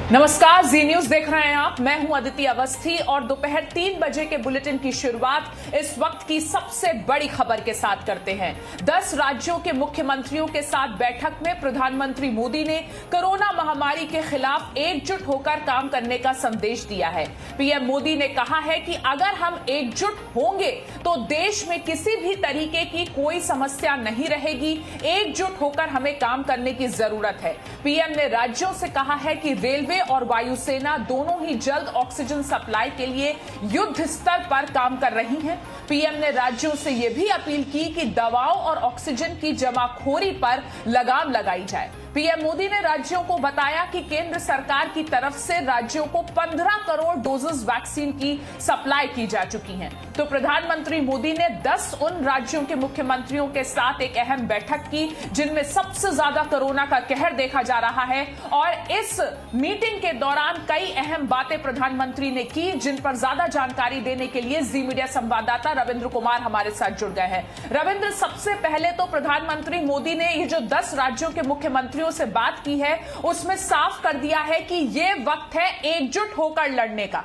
नमस्कार, जी न्यूज देख रहे हैं आप। मैं हूं अदिति अवस्थी और दोपहर 3 बजे के बुलेटिन की शुरुआत इस वक्त की सबसे बड़ी खबर के साथ करते हैं। 10 राज्यों के मुख्यमंत्रियों के साथ बैठक में प्रधानमंत्री मोदी ने कोरोना महामारी के खिलाफ एकजुट होकर काम करने का संदेश दिया है। पीएम मोदी ने कहा है कि अगर हम एकजुट होंगे तो देश में किसी भी तरीके की कोई समस्या नहीं रहेगी। एकजुट होकर हमें काम करने की जरूरत है। पीएम ने राज्यों से कहा है कि रेलवे और वायुसेना दोनों ही जल्द ऑक्सीजन सप्लाई के लिए युद्ध स्तर पर काम कर रही हैं। पीएम ने राज्यों से यह भी अपील की कि दवाओं और ऑक्सीजन की जमाखोरी पर लगाम लगाई जाए। पीएम मोदी ने राज्यों को बताया कि केंद्र सरकार की तरफ से राज्यों को 15 करोड़ डोजेस वैक्सीन की सप्लाई की जा चुकी हैं। तो प्रधानमंत्री मोदी ने 10 उन राज्यों के मुख्यमंत्रियों के साथ एक अहम बैठक की जिनमें सबसे ज्यादा कोरोना का कहर देखा जा रहा है। और इस मीटिंग के दौरान कई अहम बातें प्रधानमंत्री ने की, जिन पर ज्यादा जानकारी देने के लिए जी मीडिया संवाददाता रविंद्र कुमार हमारे साथ जुड़ गए हैं। रविंद्र, सबसे पहले तो प्रधानमंत्री मोदी ने ये जो 10 राज्यों के मुख्यमंत्रियों से बात की है उसमें साफ कर दिया है कि ये वक्त है एकजुट होकर लड़ने का।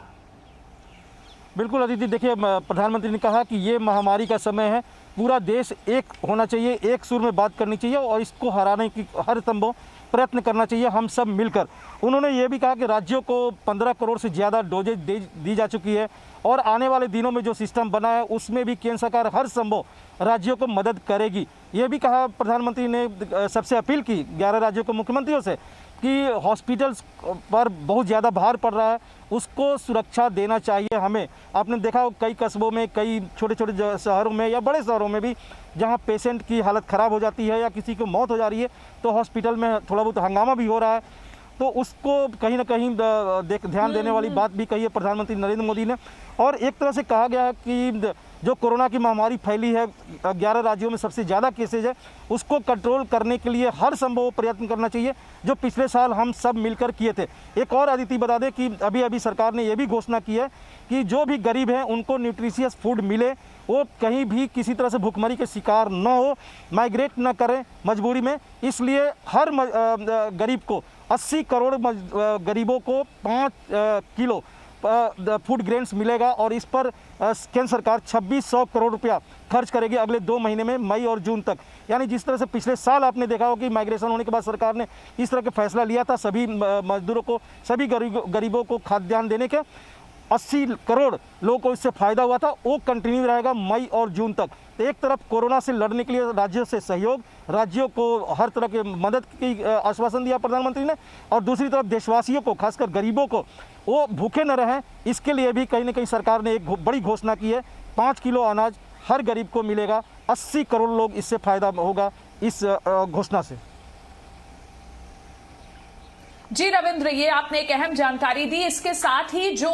बिल्कुल अदिति, देखिए प्रधानमंत्री ने कहा कि ये महामारी का समय है, पूरा देश एक होना चाहिए, एक सुर में बात करनी चाहिए और इसको हराने की हर संभव प्रयत्न करना चाहिए, हम सब मिलकर। उन्होंने ये भी कहा कि राज्यों को 15 करोड़ से ज़्यादा डोजेज दी जा चुकी है और आने वाले दिनों में जो सिस्टम बना है उसमें भी केंद्र सरकार हर संभव राज्यों को मदद करेगी। ये भी कहा प्रधानमंत्री ने, सबसे अपील की 11 राज्यों के मुख्यमंत्रियों से कि हॉस्पिटल्स पर बहुत ज़्यादा भार पड़ रहा है, उसको सुरक्षा देना चाहिए हमें। आपने देखा कई कस्बों में, कई छोटे छोटे शहरों में या बड़े शहरों में भी जहां पेशेंट की हालत ख़राब हो जाती है या किसी को मौत हो जा रही है तो हॉस्पिटल में थोड़ा बहुत हंगामा भी हो रहा है। तो उसको कहीं ना कहीं ध्यान देने वाली बात भी कही है प्रधानमंत्री नरेंद्र मोदी ने। और एक तरह से कहा गया है कि जो कोरोना की महामारी फैली है, 11 राज्यों में सबसे ज़्यादा केसेज है, उसको कंट्रोल करने के लिए हर संभव प्रयत्न करना चाहिए, जो पिछले साल हम सब मिलकर किए थे। एक और अदिति बता दें कि अभी अभी सरकार ने यह भी घोषणा की है कि जो भी गरीब हैं उनको न्यूट्रिशियस फूड मिले, वो कहीं भी किसी तरह से भुखमरी के शिकार न हो, माइग्रेट न करें मजबूरी में। इसलिए हर गरीब को 80 करोड़ गरीबों को 5 किलो फूड ग्रेन्स मिलेगा और इस पर केंद्र सरकार 2600 करोड़ रुपया खर्च करेगी अगले 2 महीने में, मई और जून तक। यानी जिस तरह से पिछले साल आपने देखा हो कि माइग्रेशन होने के बाद सरकार ने इस तरह का फैसला लिया था, सभी मजदूरों को, सभी गरीबों को खाद्यान्न देने के, 80 करोड़ लोगों को इससे फ़ायदा हुआ था, वो कंटिन्यू रहेगा मई और जून तक। तो एक तरफ कोरोना से लड़ने के लिए राज्यों से सहयोग, राज्यों को हर तरह की मदद की आश्वासन दिया प्रधानमंत्री ने, और दूसरी तरफ देशवासियों को, खासकर गरीबों को, वो भूखे न रहें, इसके लिए भी कहीं ना कहीं सरकार ने एक बड़ी घोषणा की है। 5 किलो अनाज हर गरीब को मिलेगा, 80 करोड़ लोग इससे फ़ायदा होगा इस घोषणा से। जी रविंद्र, ये आपने एक अहम जानकारी दी। इसके साथ ही जो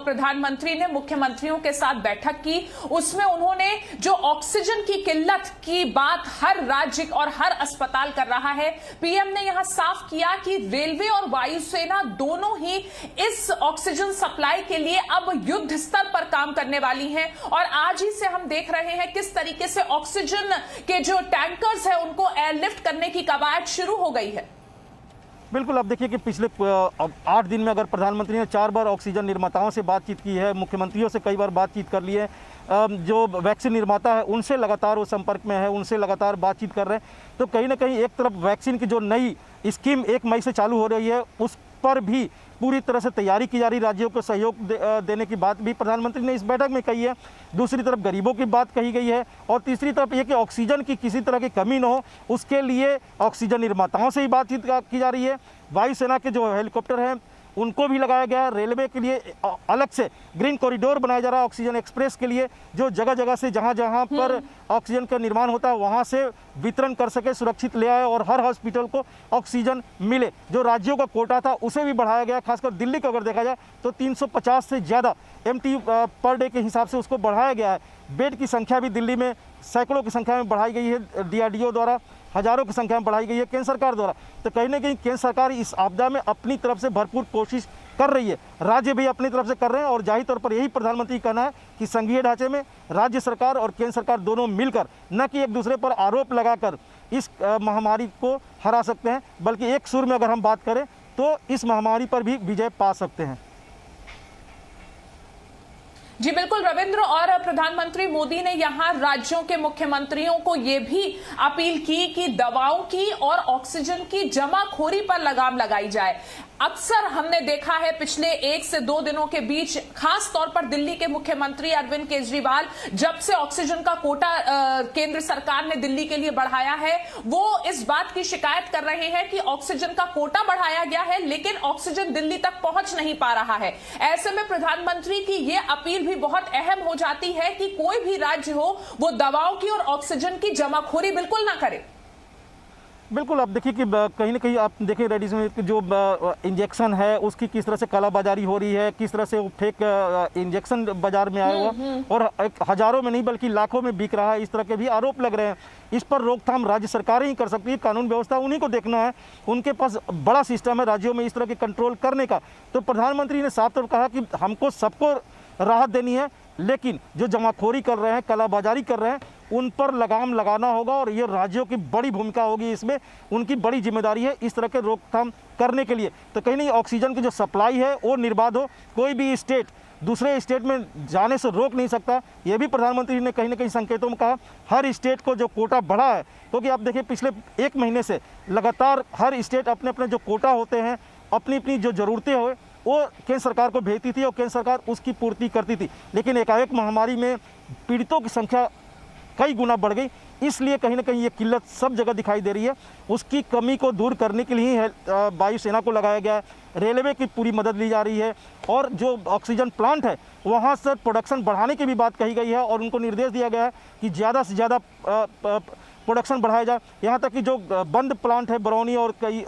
प्रधानमंत्री ने मुख्यमंत्रियों के साथ बैठक की उसमें उन्होंने जो ऑक्सीजन की किल्लत की बात हर राज्य और हर अस्पताल कर रहा है, पीएम ने यहां साफ किया कि रेलवे और वायुसेना दोनों ही इस ऑक्सीजन सप्लाई के लिए अब युद्ध स्तर पर काम करने वाली हैं। और आज ही से हम देख रहे हैं किस तरीके से ऑक्सीजन के जो टैंकर्स है उनको एयरलिफ्ट करने की कवायद शुरू हो गई है। बिल्कुल, अब देखिए कि पिछले 8 दिन में अगर प्रधानमंत्री ने 4 बार ऑक्सीजन निर्माताओं से बातचीत की है, मुख्यमंत्रियों से कई बार बातचीत कर ली है, जो वैक्सीन निर्माता है उनसे लगातार वो संपर्क में है, उनसे लगातार बातचीत कर रहे हैं। तो कहीं ना कहीं एक तरफ वैक्सीन की जो नई स्कीम 1 मई से चालू हो रही है उस पर भी पूरी तरह से तैयारी की जा रही, राज्यों को सहयोग देने की बात भी प्रधानमंत्री ने इस बैठक में कही है। दूसरी तरफ गरीबों की बात कही गई है और तीसरी तरफ ये कि ऑक्सीजन की किसी तरह की कमी न हो, उसके लिए ऑक्सीजन निर्माताओं से ही बातचीत की जा रही है। वायुसेना के जो हेलीकॉप्टर हैं उनको भी लगाया गया है। रेलवे के लिए अलग से ग्रीन कॉरिडोर बनाया जा रहा है ऑक्सीजन एक्सप्रेस के लिए, जो जगह जगह से जहां जहां पर ऑक्सीजन का निर्माण होता है वहां से वितरण कर सके, सुरक्षित ले आए और हर हॉस्पिटल को ऑक्सीजन मिले। जो राज्यों का कोटा था उसे भी बढ़ाया गया, खासकर दिल्ली को अगर देखा जाए तो 350 से ज़्यादा MT पर डे के हिसाब से उसको बढ़ाया गया है। बेड की संख्या भी दिल्ली में सैकड़ों की संख्या में बढ़ाई गई है, DRDO द्वारा हज़ारों की संख्या में बढ़ाई गई है केंद्र सरकार द्वारा। तो कहीं ना कहीं केंद्र सरकार इस आपदा में अपनी तरफ से भरपूर कोशिश कर रही है, राज्य भी अपनी तरफ से कर रहे हैं। और जाहिर तौर पर यही प्रधानमंत्री का कहना है कि संघीय ढांचे में राज्य सरकार और केंद्र सरकार दोनों मिलकर, न कि एक दूसरे पर आरोप लगाकर इस महामारी को हरा सकते हैं, बल्कि एक सुर में अगर हम बात करें तो इस महामारी पर भी विजय पा सकते हैं। जी बिल्कुल रविंद्र, और प्रधानमंत्री मोदी ने यहां राज्यों के मुख्यमंत्रियों को यह भी अपील की कि दवाओं की और ऑक्सीजन की जमाखोरी पर लगाम लगाई जाए। अक्सर हमने देखा है पिछले 1 से 2 दिनों के बीच, खास तौर पर दिल्ली के मुख्यमंत्री अरविंद केजरीवाल, जब से ऑक्सीजन का कोटा केंद्र सरकार ने दिल्ली के लिए बढ़ाया है, वो इस बात की शिकायत कर रहे हैं कि ऑक्सीजन का कोटा बढ़ाया गया है लेकिन ऑक्सीजन दिल्ली तक पहुंच नहीं पा रहा है। ऐसे में प्रधानमंत्री की यह अपील भी बहुत अहम हो जाती है कि कोई भी राज्य हो वो दवाओं की और ऑक्सीजन की जमाखोरी बिल्कुल ना करे। बिल्कुल, आप देखिए कि कहीं ना कहीं आप देखें रेमडेसिविर जो इंजेक्शन है उसकी किस तरह से कालाबाजारी हो रही है, किस तरह से वो फेक इंजेक्शन बाजार में आया हुआ और हजारों में नहीं बल्कि लाखों में बिक रहा है, इस तरह के भी आरोप लग रहे हैं। इस पर रोकथाम राज्य सरकारें ही कर सकती है, कानून व्यवस्था उन्हीं को देखना है, उनके पास बड़ा सिस्टम है राज्यों में इस तरह के कंट्रोल करने का। तो प्रधानमंत्री ने साफ तौर पर कहा कि हमको सबको राहत देनी है, लेकिन जो जमाखोरी कर रहे हैं, कालाबाजारी कर रहे हैं, उन पर लगाम लगाना होगा और ये राज्यों की बड़ी भूमिका होगी, इसमें उनकी बड़ी जिम्मेदारी है इस तरह के रोकथाम करने के लिए। तो कहीं नहीं ऑक्सीजन की जो सप्लाई है वो निर्बाध हो, कोई भी स्टेट दूसरे स्टेट में जाने से रोक नहीं सकता। ये भी प्रधानमंत्री ने कहीं ना कहीं संकेतों में कहा। हर स्टेट को जो कोटा बढ़ा है, क्योंकि आप देखिए पिछले 1 महीने से लगातार हर स्टेट अपने अपने जो कोटा होते हैं, अपनी अपनी जो ज़रूरतें हो वो केंद्र सरकार को भेजती थी और केंद्र सरकार उसकी पूर्ति करती थी। लेकिन एकाएक महामारी में पीड़ितों की संख्या कई गुना बढ़ गई, इसलिए कहीं ना कहीं ये किल्लत सब जगह दिखाई दे रही है। उसकी कमी को दूर करने के लिए वायुसेना को लगाया गया है, रेलवे की पूरी मदद ली जा रही है और जो ऑक्सीजन प्लांट है वहाँ से प्रोडक्शन बढ़ाने की भी बात कही गई है और उनको निर्देश दिया गया है कि ज़्यादा से ज़्यादा प्रोडक्शन बढ़ाया जाए। यहाँ तक कि जो बंद प्लांट है बरौनी और कई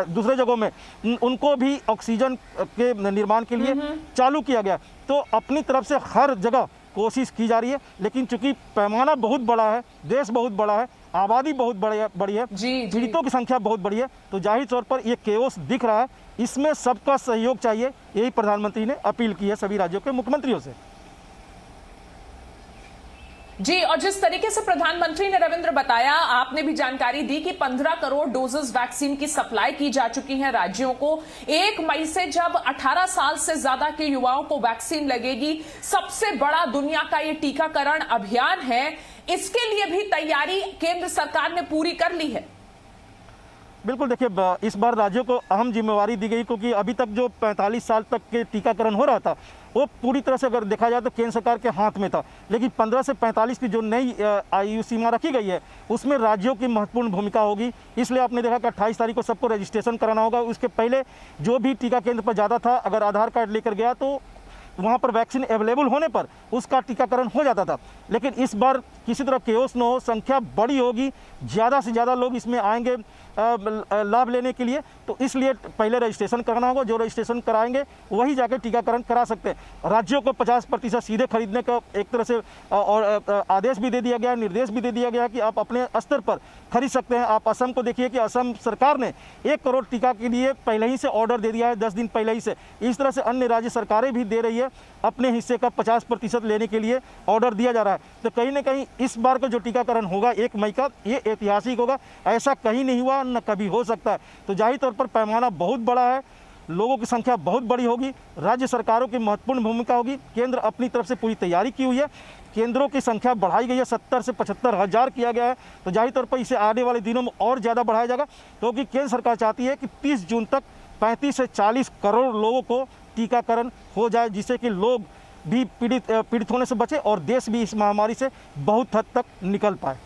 दूसरे जगहों में, उनको भी ऑक्सीजन के निर्माण के लिए चालू किया गया। तो अपनी तरफ से हर जगह कोशिश की जा रही है, लेकिन चूंकि पैमाना बहुत बड़ा है, देश बहुत बड़ा है, आबादी बहुत बड़ी है, पीड़ितों की संख्या बहुत बड़ी है, तो जाहिर तौर पर ये केओस दिख रहा है। इसमें सबका सहयोग चाहिए, यही प्रधानमंत्री ने अपील की है सभी राज्यों के मुख्यमंत्रियों से। जी, और जिस तरीके से प्रधानमंत्री ने रविंद्र बताया, आपने भी जानकारी दी कि 15 करोड़ डोजेस वैक्सीन की सप्लाई की जा चुकी है राज्यों को। 1 मई से जब 18 साल से ज्यादा के युवाओं को वैक्सीन लगेगी, सबसे बड़ा दुनिया का ये टीकाकरण अभियान है, इसके लिए भी तैयारी केंद्र सरकार ने पूरी कर ली है। बिल्कुल, देखिए इस बार राज्यों को अहम जिम्मेवारी दी गई, क्योंकि अभी तक जो 45 साल तक के टीकाकरण हो रहा था वो पूरी तरह से अगर देखा जाए तो केंद्र सरकार के हाथ में था, लेकिन 15 से 45 की जो नई आयु सीमा रखी गई है उसमें राज्यों की महत्वपूर्ण भूमिका होगी। इसलिए आपने देखा कि 28 तारीख को सबको रजिस्ट्रेशन कराना होगा। उसके पहले जो भी टीका केंद्र पर ज़्यादा था, अगर आधार कार्ड लेकर गया तो वहाँ पर वैक्सीन अवेलेबल होने पर उसका टीकाकरण हो जाता था। लेकिन इस बार किसी तरह केओस न हो, संख्या बड़ी होगी, ज़्यादा से ज़्यादा लोग इसमें आएंगे लाभ लेने के लिए, तो इसलिए पहले रजिस्ट्रेशन कराना होगा। जो रजिस्ट्रेशन कराएंगे वही जाकर टीकाकरण करा सकते हैं। राज्यों को 50% सीधे खरीदने का एक तरह से और आदेश भी दे दिया गया है, निर्देश भी दे दिया गया है कि आप अपने स्तर पर खरीद सकते हैं। आप असम को देखिए कि असम सरकार ने 1 करोड़ टीका के लिए पहले ही से ऑर्डर दे दिया है, 10 दिन पहले ही से। इस तरह से अन्य राज्य सरकारें भी दे रही है, अपने हिस्से का 50% लेने के लिए ऑर्डर दिया जा रहा है। तो कहीं ना कहीं इस बार का जो टीकाकरण होगा 1 मई का, ये ऐतिहासिक होगा। ऐसा कहीं नहीं हुआ, न कभी हो सकता है। तो जाहिर तौर पर पैमाना बहुत बड़ा है, लोगों की संख्या बहुत बड़ी होगी, राज्य सरकारों की महत्वपूर्ण भूमिका होगी। केंद्र अपनी तरफ से पूरी तैयारी की हुई है, केंद्रों की संख्या बढ़ाई गई है, 70 से 75 हज़ार किया गया है। तो जाहिर तौर पर इसे आने वाले दिनों में और ज़्यादा बढ़ाया जाएगा, क्योंकि केंद्र सरकार चाहती है कि 30 जून तक 35 से 40 करोड़ लोगों को टीकाकरण हो जाए, जिससे कि लोग भी पीड़ित होने से बचे और देश भी इस महामारी से बहुत हद तक निकल पाए।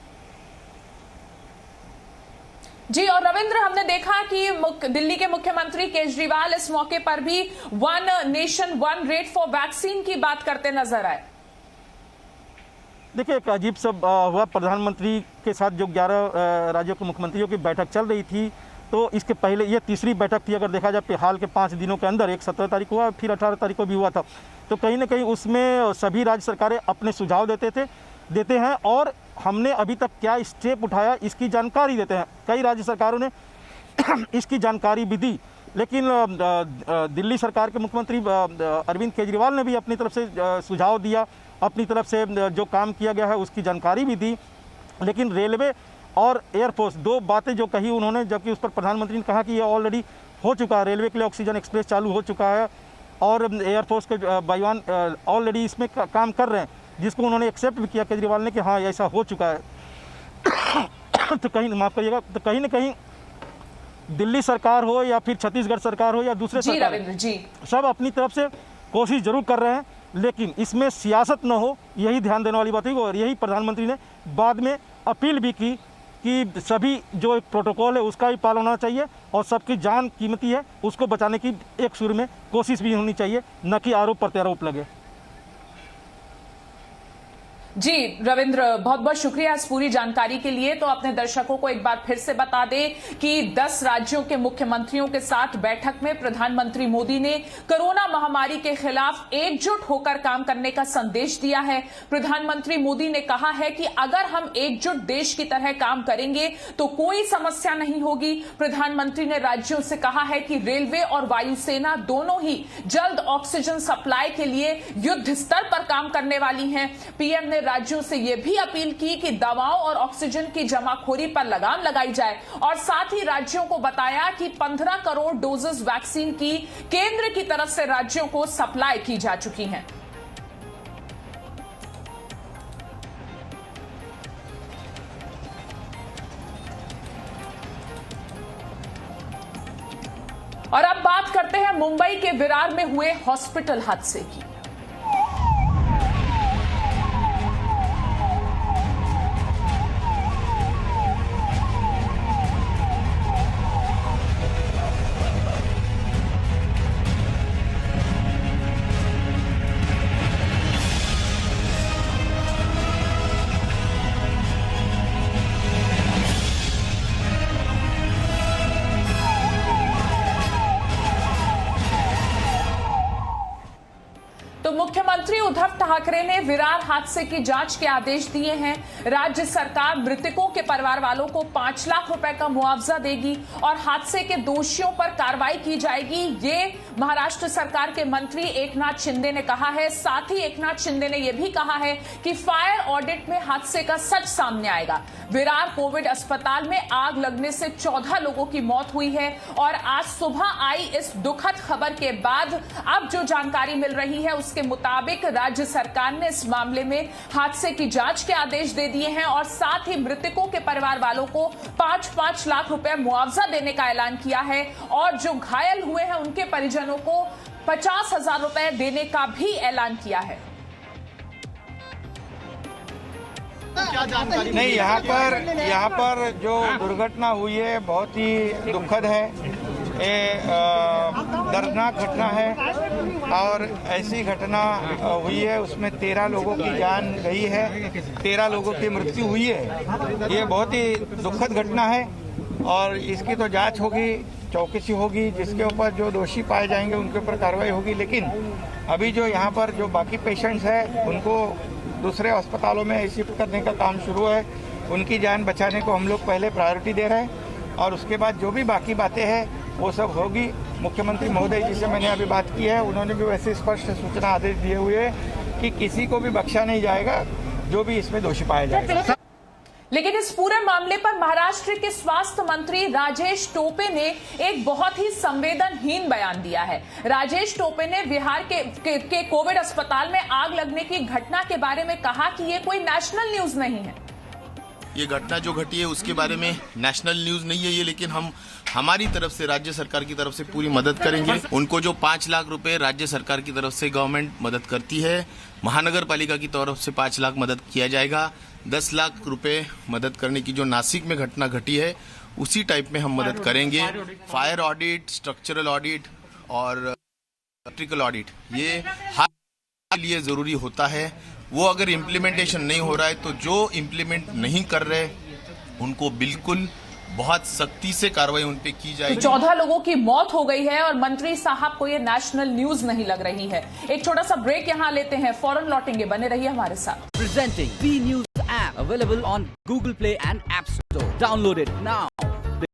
जी, और रविंद्र, हमने देखा कि दिल्ली के मुख्यमंत्री केजरीवाल इस मौके पर भी 1 नेशन 1 रेट फॉर वैक्सीन की बात करते नजर आए। देखिए, एक अजीब सा हुआ। प्रधानमंत्री के साथ जो 11 राज्यों के मुख्यमंत्रियों की बैठक चल रही थी, तो इसके पहले ये तीसरी बैठक थी। अगर देखा जाए हाल के 5 दिनों के अंदर, एक 17 तारीख हुआ, फिर 18 तारीख को भी हुआ था। तो कहीं ना कहीं उसमें सभी राज्य सरकारें अपने सुझाव देते हैं और हमने अभी तक क्या स्टेप उठाया इसकी जानकारी देते हैं। कई राज्य सरकारों ने इसकी जानकारी भी दी, लेकिन दिल्ली सरकार के मुख्यमंत्री अरविंद केजरीवाल ने भी अपनी तरफ से सुझाव दिया, अपनी तरफ से जो काम किया गया है उसकी जानकारी भी दी। लेकिन रेलवे और एयरफोर्स, दो बातें जो कही उन्होंने, जबकि उस पर प्रधानमंत्री ने कहा कि ये ऑलरेडी हो चुका है, रेलवे के लिए ऑक्सीजन एक्सप्रेस चालू हो चुका है और एयरफोर्स के वायुयान ऑलरेडी इसमें काम कर रहे हैं, जिसको उन्होंने एक्सेप्ट भी किया केजरीवाल ने कि हाँ ऐसा हो चुका है। तो कहीं माफ़ करिएगा, तो कहीं ना कहीं दिल्ली सरकार हो या फिर छत्तीसगढ़ सरकार हो या दूसरे सरकार, रविंद्र जी, सब अपनी तरफ से कोशिश जरूर कर रहे हैं, लेकिन इसमें सियासत न हो, यही ध्यान देने वाली बात है। और यही प्रधानमंत्री ने बाद में अपील भी की कि सभी जो एक प्रोटोकॉल है उसका भी पालन होना चाहिए और सबकी जान कीमती है, उसको बचाने की एक सुर में कोशिश भी होनी चाहिए, न कि आरोप प्रत्यारोप लगे। जी रविंद्र, बहुत बहुत शुक्रिया इस पूरी जानकारी के लिए। तो अपने दर्शकों को एक बार फिर से बता दें कि 10 राज्यों के मुख्यमंत्रियों के साथ बैठक में प्रधानमंत्री मोदी ने कोरोना महामारी के खिलाफ एकजुट होकर काम करने का संदेश दिया है। प्रधानमंत्री मोदी ने कहा है कि अगर हम एकजुट देश की तरह काम करेंगे तो कोई समस्या नहीं होगी। प्रधानमंत्री ने राज्यों से कहा है कि रेलवे और वायुसेना दोनों ही जल्द ऑक्सीजन सप्लाई के लिए युद्ध स्तर पर काम करने वाली हैं। पीएम ने राज्यों से यह भी अपील की कि दवाओं और ऑक्सीजन की जमाखोरी पर लगाम लगाई जाए और साथ ही राज्यों को बताया कि 15 करोड़ डोजेस वैक्सीन की केंद्र की तरफ से राज्यों को सप्लाई की जा चुकी हैं। और अब बात करते हैं मुंबई के विरार में हुए हॉस्पिटल हादसे की। मुख्यमंत्री उद्धव ठाकरे ने विरार हादसे की जांच के आदेश दिए हैं। राज्य सरकार मृतकों के परिवार वालों को 5 लाख रुपए का मुआवजा देगी और हादसे के दोषियों पर कार्रवाई की जाएगी, ये महाराष्ट्र सरकार के मंत्री एकनाथ शिंदे ने कहा है। साथ ही एकनाथ शिंदे ने यह भी कहा है कि फायर ऑडिट में हादसे का सच सामने आएगा। विरार कोविड अस्पताल में आग लगने से 14 लोगों की मौत हुई है और आज सुबह आई इस दुखद खबर के बाद अब जो जानकारी मिल रही है उसके मुताबिक राज्य सरकार ने इस मामले में हादसे की जांच के आदेश दे दिए हैं और साथ ही मृतकों के परिवार वालों को 5-5 लाख रुपए मुआवजा देने का ऐलान किया है और जो घायल हुए हैं उनके परिजनों को 50,000 रुपए देने का भी ऐलान किया है। नहीं, यहाँ पर जो दुर्घटना हुई है बहुत ही दुखद है, ये दर्दनाक घटना है और ऐसी घटना हुई है उसमें 13 लोगों की जान गई है, 13 लोगों की मृत्यु हुई है। ये बहुत ही दुखद घटना है और इसकी तो जांच होगी, चौकसी होगी, जिसके ऊपर जो दोषी पाए जाएंगे उनके ऊपर कार्रवाई होगी। लेकिन अभी जो यहाँ पर जो बाकी पेशेंट्स हैं उनको दूसरे अस्पतालों में शिफ्ट करने का काम शुरू है। उनकी जान बचाने को हम लोग पहले प्रायोरिटी दे रहे हैं और उसके बाद जो भी बाकी बातें हैं वो सब होगी। मुख्यमंत्री महोदय जी से मैंने अभी बात की है, उन्होंने भी वैसे स्पष्ट सूचना आदेश दिए हुए हैं कि किसी को भी बख्शा नहीं जाएगा जो भी इसमें दोषी पाया जाएगा। लेकिन इस पूरे मामले पर महाराष्ट्र के स्वास्थ्य मंत्री राजेश टोपे ने एक बहुत ही संवेदनहीन बयान दिया है। राजेश टोपे ने बिहार के कोविड अस्पताल में आग लगने की घटना के बारे में कहा कि ये कोई नेशनल न्यूज नहीं है। ये घटना जो घटी है उसके बारे में नेशनल न्यूज नहीं है ये, लेकिन हम हमारी तरफ से राज्य सरकार की तरफ से पूरी मदद करेंगे। उनको जो 5 लाख रुपए राज्य सरकार की तरफ से गवर्नमेंट मदद करती है, महानगर पालिका की तरफ से 5 लाख मदद किया जाएगा। 10 लाख रुपए मदद करने की जो नासिक में घटना घटी है उसी टाइप में हम मदद करेंगे। फायर ऑडिट, स्ट्रक्चरल ऑडिट और इलेक्ट्रिकल ऑडिट ये हर लिए जरूरी होता है। वो अगर इम्प्लीमेंटेशन नहीं हो रहा है तो जो इम्प्लीमेंट नहीं कर रहे उनको बिल्कुल बहुत सख्ती से कार्रवाई उन पे की जाएगी। 14 लोगों की मौत हो गई है और मंत्री साहब को ये नेशनल न्यूज नहीं लग रही है। एक छोटा सा ब्रेक यहाँ लेते हैं, फौरन लौटेंगे, बने रहिए हमारे साथ। Presenting B News app available on Google Play and App Store. Download it now.